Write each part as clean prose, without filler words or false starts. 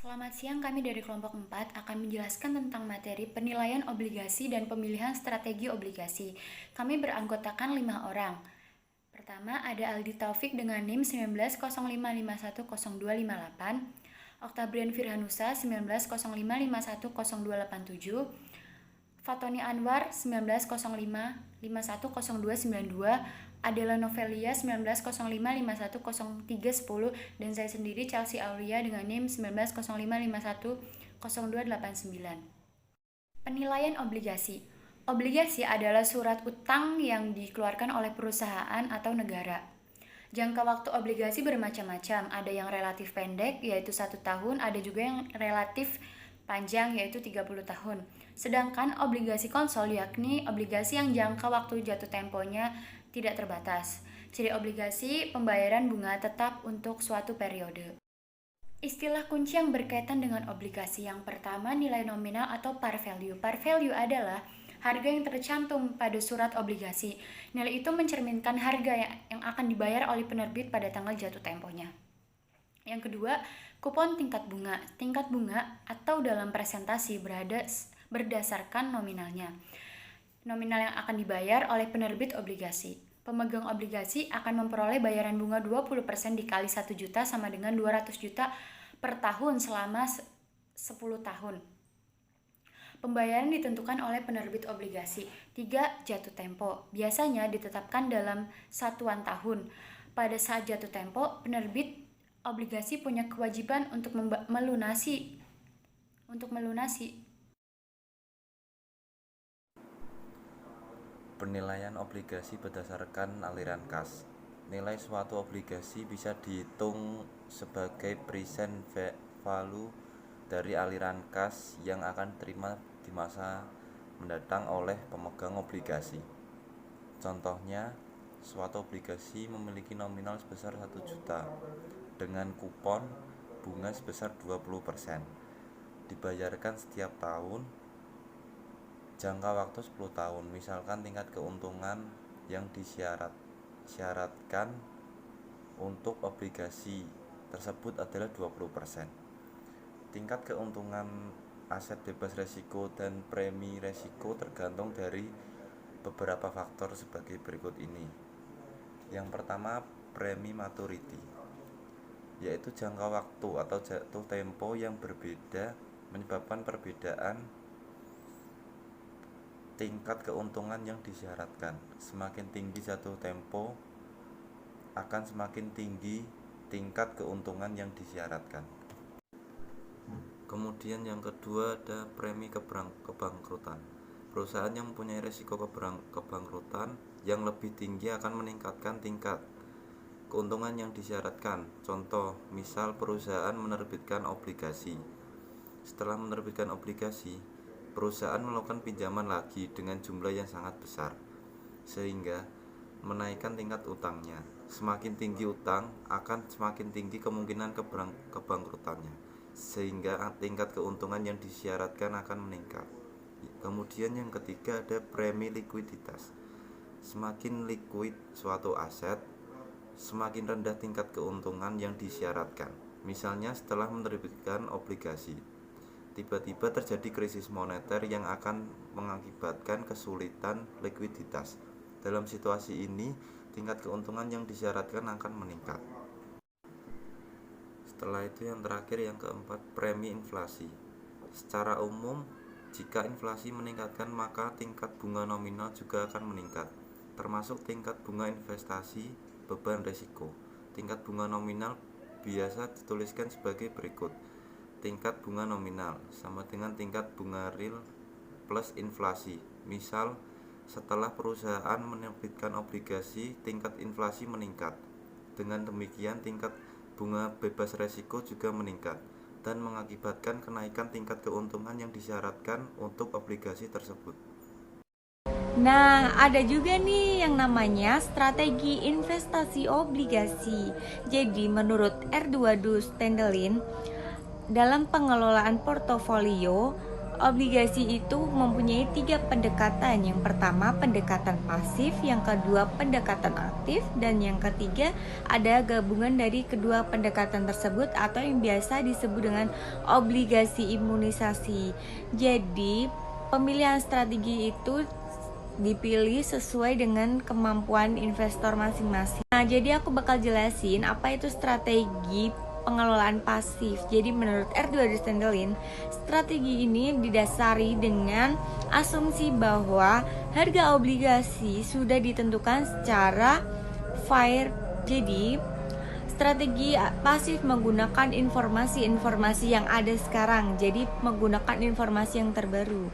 Selamat siang, kami dari kelompok 4 akan menjelaskan tentang materi penilaian obligasi dan pemilihan strategi obligasi. Kami beranggotakan 5 orang. Pertama, ada Aldi Taufik dengan NIM 1905510258, Oktabrian Firhanusa 1905510287, Fatoni Anwar 1905510292, Adela Novelia 1905510310, dan saya sendiri Chelsea Aulia dengan NIM 1905510289. Penilaian obligasi. Obligasi adalah surat utang yang dikeluarkan oleh perusahaan atau negara. Jangka waktu obligasi bermacam-macam, ada yang relatif pendek yaitu 1 tahun, ada juga yang relatif panjang yaitu 30 tahun. Sedangkan obligasi konsol yakni obligasi yang jangka waktu jatuh temponya tidak terbatas. Ciri obligasi pembayaran bunga tetap untuk suatu periode. Istilah kunci yang berkaitan dengan obligasi yang pertama nilai nominal atau par value. Par value adalah harga yang tercantum pada surat obligasi. Nilai itu mencerminkan harga yang akan dibayar oleh penerbit pada tanggal jatuh temponya. Yang kedua, kupon tingkat bunga. Tingkat bunga atau dalam presentasi berdasarkan nominalnya. Nominal yang akan dibayar oleh penerbit obligasi. Pemegang obligasi akan memperoleh bayaran bunga 20% dikali 1 juta sama dengan 200 juta per tahun selama 10 tahun. Pembayaran ditentukan oleh penerbit obligasi. 3. Jatuh tempo. Biasanya ditetapkan dalam satuan tahun. Pada saat jatuh tempo, penerbit obligasi punya kewajiban untuk melunasi. Penilaian obligasi berdasarkan aliran kas. Nilai suatu obligasi bisa dihitung sebagai present value dari aliran kas yang akan diterima di masa mendatang oleh pemegang obligasi. Contohnya, suatu obligasi memiliki nominal sebesar 1 juta dengan kupon bunga sebesar 20%. Dibayarkan setiap tahun, jangka waktu 10 tahun. Misalkan tingkat keuntungan yang disyaratkan untuk obligasi tersebut adalah 20%. Tingkat keuntungan aset bebas resiko dan premi resiko tergantung dari beberapa faktor sebagai berikut ini. Yang pertama, premi maturity, yaitu jangka waktu atau jatuh tempo yang berbeda menyebabkan perbedaan tingkat keuntungan yang disyaratkan. Semakin tinggi jatuh tempo, akan semakin tinggi tingkat keuntungan yang disyaratkan. Kemudian yang kedua ada premi kebangkrutan. Perusahaan yang mempunyai risiko kebangkrutan yang lebih tinggi akan meningkatkan tingkat keuntungan yang disyaratkan. Contoh, misal perusahaan menerbitkan obligasi. Setelah menerbitkan obligasi, perusahaan melakukan pinjaman lagi dengan jumlah yang sangat besar, sehingga menaikkan tingkat utangnya. Semakin tinggi utang, akan semakin tinggi kemungkinan kebangkrutannya, sehingga tingkat keuntungan yang disyaratkan akan meningkat. Kemudian yang ketiga ada premi likuiditas. Semakin liquid suatu aset, semakin rendah tingkat keuntungan yang disyaratkan. Misalnya setelah menerbitkan obligasi, tiba-tiba terjadi krisis moneter yang akan mengakibatkan kesulitan likuiditas. Dalam situasi ini, tingkat keuntungan yang disyaratkan akan meningkat. Setelah itu yang terakhir, yang keempat, premi inflasi. Secara umum, jika inflasi meningkatkan maka tingkat bunga nominal juga akan meningkat, termasuk tingkat bunga investasi beban risiko. Tingkat bunga nominal biasa dituliskan sebagai berikut. Tingkat bunga nominal sama dengan tingkat bunga real plus inflasi. Misal, setelah perusahaan menerbitkan obligasi, tingkat inflasi meningkat. Dengan demikian, tingkat bunga bebas risiko juga meningkat dan mengakibatkan kenaikan tingkat keuntungan yang disyaratkan untuk obligasi tersebut. Nah, ada juga nih yang namanya strategi investasi obligasi. Jadi, menurut R2 Standelin, dalam pengelolaan portofolio, Obligasi itu mempunyai 3 pendekatan. Yang pertama pendekatan pasif, yang kedua pendekatan aktif, dan yang ketiga ada gabungan dari kedua pendekatan tersebut atau yang biasa disebut dengan obligasi imunisasi. Jadi pemilihan strategi itu dipilih sesuai dengan kemampuan investor masing-masing. Nah, jadi aku bakal jelasin apa itu strategi pengelolaan pasif. Jadi menurut Edward Stangelin, strategi ini didasari dengan asumsi bahwa harga obligasi sudah ditentukan secara fair. Jadi strategi pasif menggunakan informasi-informasi yang ada sekarang. Jadi menggunakan informasi yang terbaru,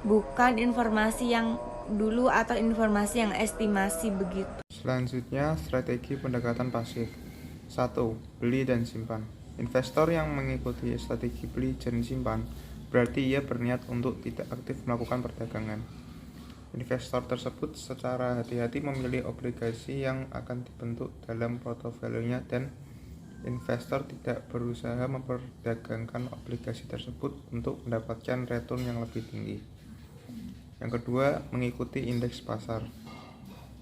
bukan informasi yang dulu atau informasi yang estimasi begitu. Selanjutnya, strategi pendekatan pasif. 1. Beli dan simpan. Investor yang mengikuti strategi beli dan simpan berarti ia berniat untuk tidak aktif melakukan perdagangan. Investor tersebut secara hati-hati memilih obligasi yang akan dibentuk dalam portofolionya dan investor tidak berusaha memperdagangkan obligasi tersebut untuk mendapatkan return yang lebih tinggi. Yang kedua, mengikuti indeks pasar.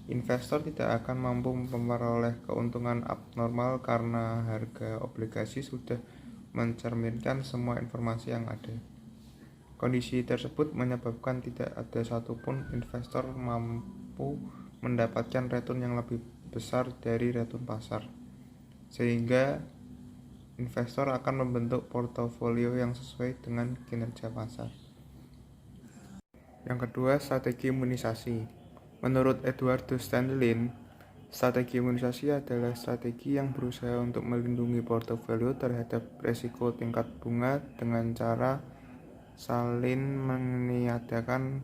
Investor tidak akan mampu memperoleh keuntungan abnormal karena harga obligasi sudah mencerminkan semua informasi yang ada. Kondisi tersebut menyebabkan tidak ada satupun investor mampu mendapatkan return yang lebih besar dari return pasar, sehingga investor akan membentuk portofolio yang sesuai dengan kinerja pasar. Yang kedua, strategi imunisasi. Menurut Edward Stangelin, strategi imunisasi adalah strategi yang berusaha untuk melindungi portofolio terhadap risiko tingkat bunga dengan cara saling meniadakan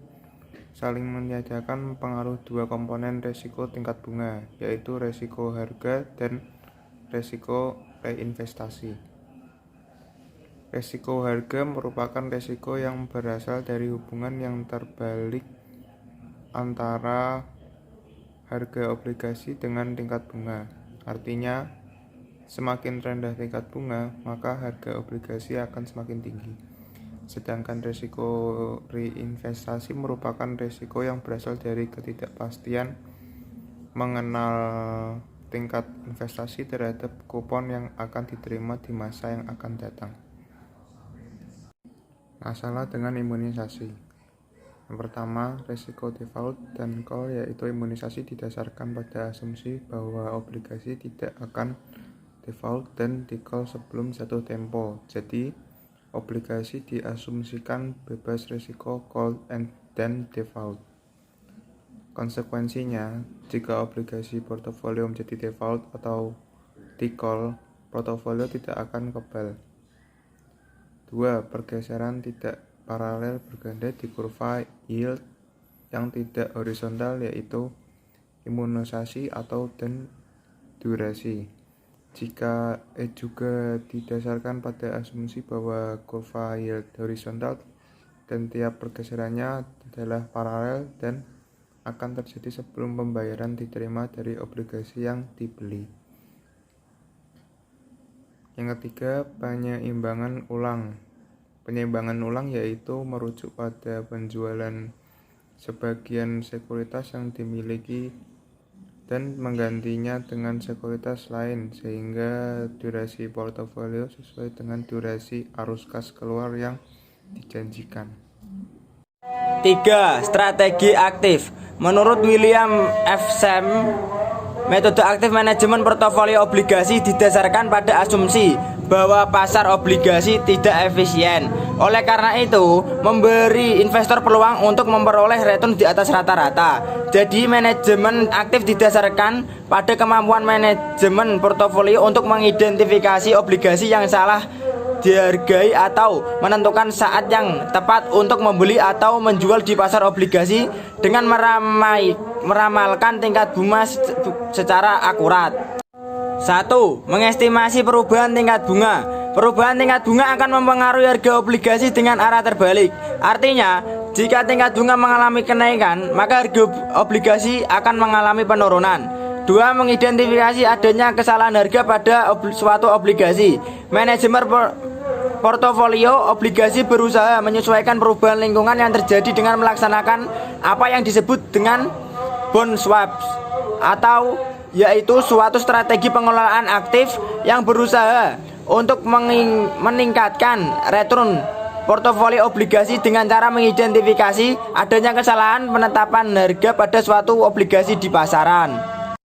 pengaruh dua komponen risiko tingkat bunga, yaitu risiko harga dan risiko reinvestasi. Risiko harga merupakan risiko yang berasal dari hubungan yang terbalik antara harga obligasi dengan tingkat bunga. Artinya, semakin rendah tingkat bunga, maka harga obligasi akan semakin tinggi. Sedangkan risiko reinvestasi merupakan risiko yang berasal dari ketidakpastian mengenal tingkat investasi terhadap kupon yang akan diterima di masa yang akan datang. Masalah dengan imunisasi. Yang pertama, risiko default dan call, yaitu imunisasi didasarkan pada asumsi bahwa obligasi tidak akan default dan di-call sebelum jatuh tempo. Jadi, obligasi diasumsikan bebas risiko call dan default. Konsekuensinya, jika obligasi portofolio menjadi default atau di-call, portofolio tidak akan kebal. 2. Pergeseran tidak paralel berganda di kurva yield yang tidak horizontal, yaitu imunisasi atau dan durasi. Jika juga didasarkan pada asumsi bahwa kurva yield horizontal dan tiap pergeserannya adalah paralel dan akan terjadi sebelum pembayaran diterima dari obligasi yang dibeli. Yang ketiga, penyeimbangan ulang. Penyeimbangan ulang yaitu merujuk pada penjualan sebagian sekuritas yang dimiliki dan menggantinya dengan sekuritas lain, sehingga durasi portofolio sesuai dengan durasi arus kas keluar yang dijanjikan. 3. Strategi aktif. Menurut William F. Sam, metode aktif manajemen portofolio obligasi didasarkan pada asumsi bahwa pasar obligasi tidak efisien. Oleh karena itu, memberi investor peluang untuk memperoleh return di atas rata-rata. Jadi, manajemen aktif didasarkan pada kemampuan manajemen portofolio untuk mengidentifikasi obligasi yang salah dihargai atau menentukan saat yang tepat untuk membeli atau menjual di pasar obligasi dengan meramalkan tingkat bunga secara akurat. 1. Mengestimasi perubahan tingkat bunga. Perubahan tingkat bunga akan mempengaruhi harga obligasi dengan arah terbalik. Artinya, jika tingkat bunga mengalami kenaikan, maka harga obligasi akan mengalami penurunan. 2. Mengidentifikasi adanya kesalahan harga pada suatu obligasi. portofolio obligasi berusaha menyesuaikan perubahan lingkungan yang terjadi dengan melaksanakan apa yang disebut dengan bond swaps, atau yaitu suatu strategi pengelolaan aktif yang berusaha untuk meningkatkan return portofolio obligasi dengan cara mengidentifikasi adanya kesalahan penetapan harga pada suatu obligasi di pasaran.